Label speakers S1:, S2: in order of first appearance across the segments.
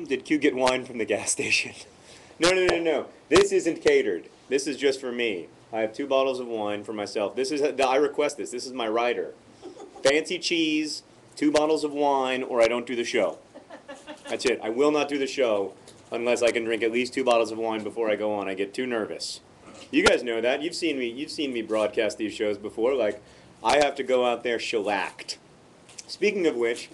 S1: Did Q get wine from the gas station? No, no, no, no. This isn't catered. This is just for me. I have 2 bottles of wine for myself. This is, I request this. This is my rider. Fancy cheese, 2 bottles of wine, or I don't do the show. That's it. I will not do the show unless I can drink at least 2 bottles of wine before I go on. I get too nervous. You guys know that. You've seen me broadcast these shows before. Like, I have to go out there shellacked. Speaking of which,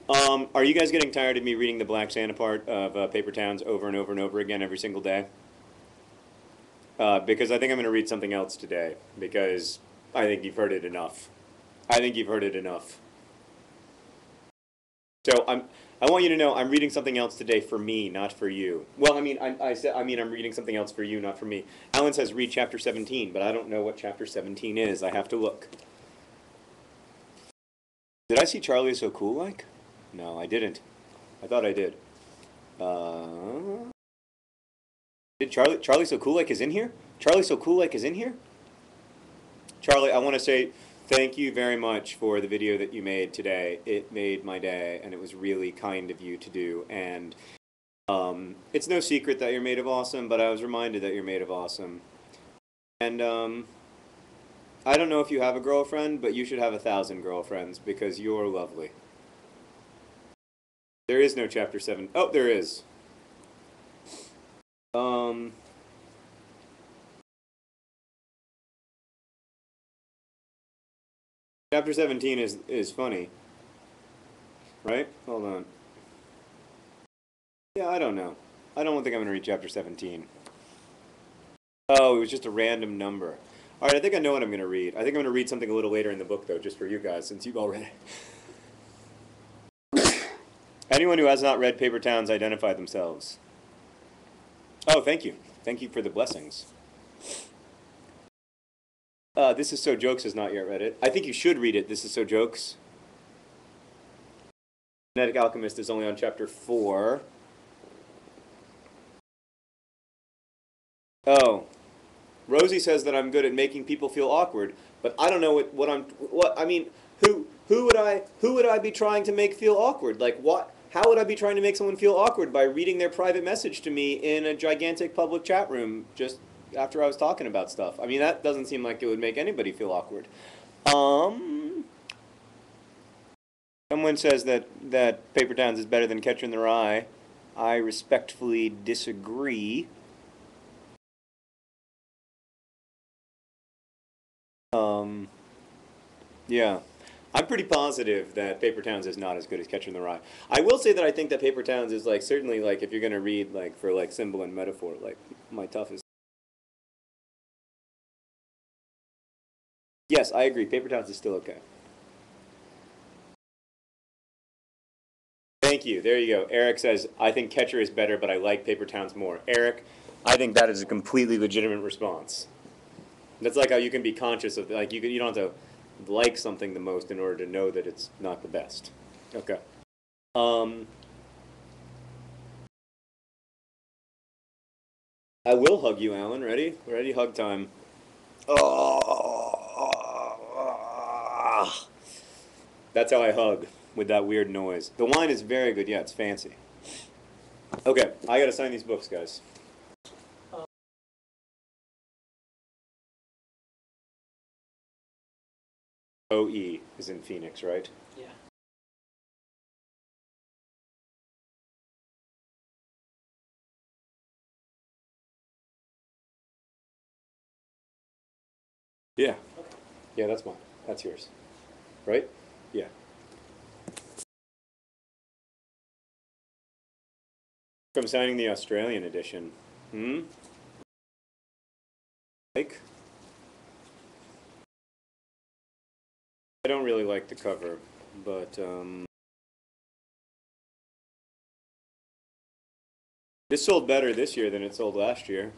S1: are you guys getting tired of me reading the Black Santa part of Paper Towns over and over and over again every single day? Because I think I'm going to read something else today, because I think you've heard it enough. I think you've heard it enough. So I want you to know I'm reading something else today for me, not for you. Well, I mean, I'm reading something else for you, not for me. Alan says read chapter 17, but I don't know what chapter 17 is. I have to look. Did I see Charlie Is So Cool like? No, I didn't. I thought I did. Did Charlie So Cool like is in here? Charlie So Cool like is in here? Charlie, I want to say thank you very much for the video that you made today. It made my day, and it was really kind of you to do. And it's no secret that you're made of awesome, but I was reminded that you're made of awesome. And I don't know if you have a girlfriend, but you should have 1,000 girlfriends, because you're lovely. There is no chapter 7. Oh, there is. Chapter 17 is funny. Right? Hold on. Yeah, I don't know. I don't think I'm going to read chapter 17. Oh, it was just a random number. Alright, I think I know what I'm going to read. I think I'm going to read something a little later in the book, though, just for you guys, since you've all read it. Anyone who has not read Paper Towns, identify themselves. Oh, thank you. Thank you for the blessings. This Is So Jokes has not yet read it. I think you should read it, This Is So Jokes. Genetic Alchemist is only on chapter 4. Oh. Rosie says that I'm good at making people feel awkward, but I don't know who would I be trying to make feel awkward? Like how would I be trying to make someone feel awkward by reading their private message to me in a gigantic public chat room just after I was talking about stuff? I mean, that doesn't seem like it would make anybody feel awkward. Someone says that Paper Towns is better than Catcher in the Rye. I respectfully disagree. Yeah. I'm pretty positive that Paper Towns is not as good as Catcher in the Rye. I will say that I think that Paper Towns is like certainly like if you're gonna read like for like symbol and metaphor, like my toughest. Yes, I agree. Paper Towns is still okay. Thank you. There you go. Eric says, I think Catcher is better, but I like Paper Towns more. Eric, I think that is a completely legitimate response. That's like how you can be conscious of, like, you don't have to like something the most in order to know that it's not the best. Okay. I will hug you, Alan. Ready? Ready? Hug time. Oh, that's how I hug, with that weird noise. The wine is very good. Yeah, it's fancy. Okay, I gotta sign these books, guys. OE is in Phoenix, right?
S2: Yeah.
S1: Yeah. Yeah, that's mine. That's yours. Right? Yeah. From signing the Australian edition. Like? I don't really like the cover, but this sold better this year than it sold last year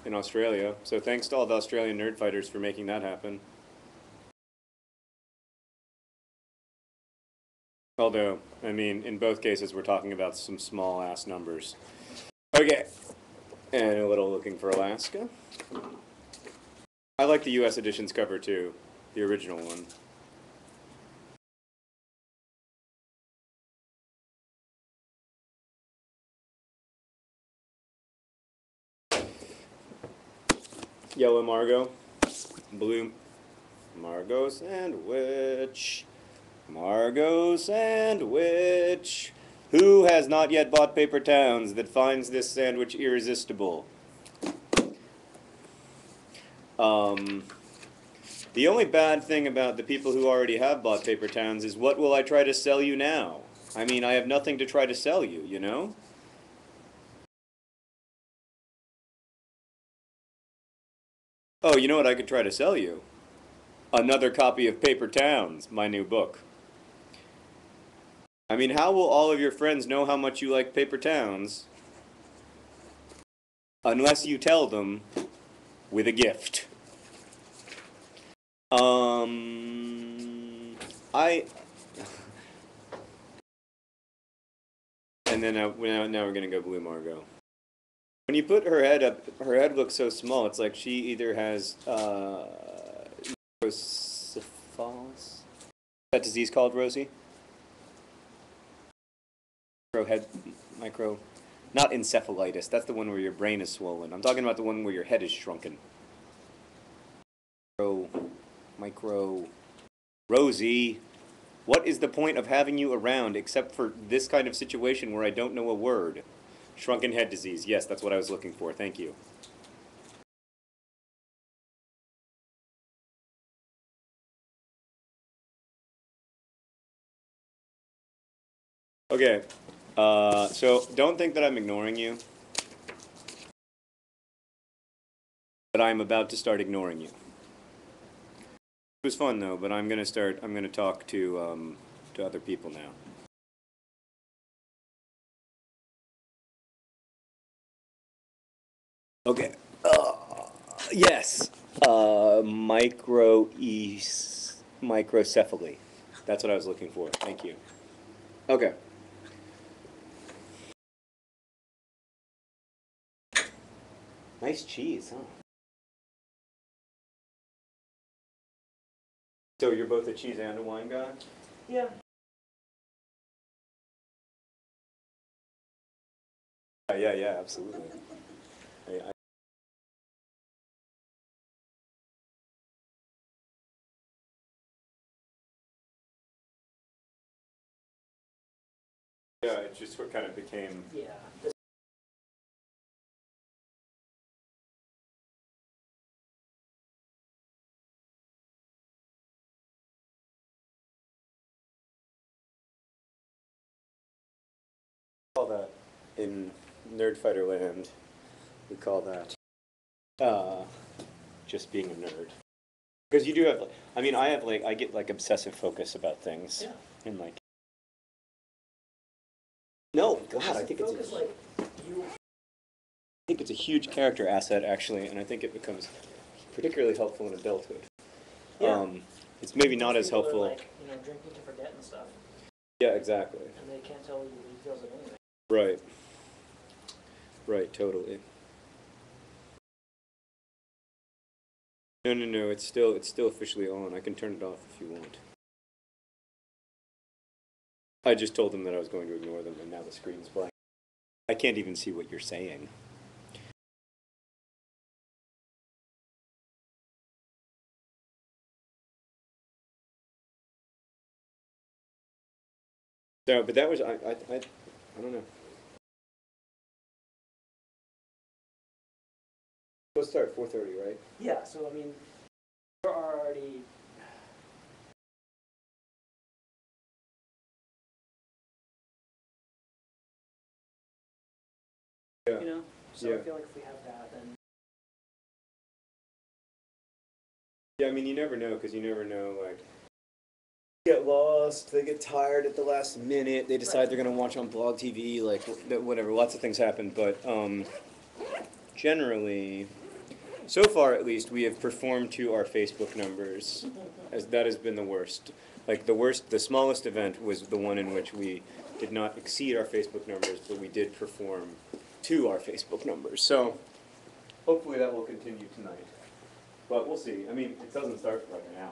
S1: in Australia. So thanks to all the Australian nerd fighters for making that happen. Although, I mean, in both cases, we're talking about some small-ass numbers. Okay. And a little Looking for Alaska. I like the US edition's cover, too. The original one. Yellow Margot. Blue Margot sandwich. Margot sandwich. Who has not yet bought paper towns that finds this sandwich irresistible? The only bad thing about the people who already have bought paper towns is, what will I try to sell you now? I mean, I have nothing to try to sell you, you know? Oh, you know what I could try to sell you? Another copy of Paper Towns, my new book. I mean, how will all of your friends know how much you like Paper Towns unless you tell them with a gift? I... And then now we're gonna go Blue Margot. When you put her head up, her head looks so small. It's like she either has microcephalus. That disease called, Rosie? Not encephalitis. That's the one where your brain is swollen. I'm talking about the one where your head is shrunken. Rosie, what is the point of having you around except for this kind of situation where I don't know a word? Shrunken head disease. Yes, that's what I was looking for. Thank you. Okay. So don't think that I'm ignoring you. But I'm about to start ignoring you. It was fun though, but I'm gonna talk to other people now. Okay. Yes. Microcephaly. That's what I was looking for. Thank you. Okay. Nice cheese, huh? So you're both a cheese and a wine guy?
S2: Yeah.
S1: Yeah, absolutely. Yeah, it just what kind of became.
S2: Yeah.
S1: Call that in Nerdfighter land. We call that just being a nerd. Because you do have, I mean, I get like obsessive focus about things.
S2: Yeah.
S1: And like. No, God, I think it's a huge character asset actually, and I think it becomes particularly helpful in adulthood.
S2: Yeah.
S1: It's maybe not as
S2: People
S1: helpful.
S2: are like, drinking to forget and stuff.
S1: Yeah, exactly.
S2: And they can't tell you he feels it anyway.
S1: Right. Right, totally. No, it's still officially on. I can turn it off if you want. I just told them that I was going to ignore them, and now the screen's blank. I can't even see what you're saying. So, but that was I don't know. Let's start 4:30, right?
S2: Yeah, so I mean, we're already.
S1: Yeah.
S2: So I feel like if we have that, then.
S1: Yeah, I mean, you never know, because you never know, like, get lost, they get tired at the last minute, they decide they're going to watch on BlogTV, like, whatever, lots of things happen, but, generally, so far at least, we have performed to our Facebook numbers, as that has been the worst. Like, the smallest event was the one in which we did not exceed our Facebook numbers, but we did perform to our Facebook numbers, so hopefully that will continue tonight. But we'll see. I mean, it doesn't start for like an hour.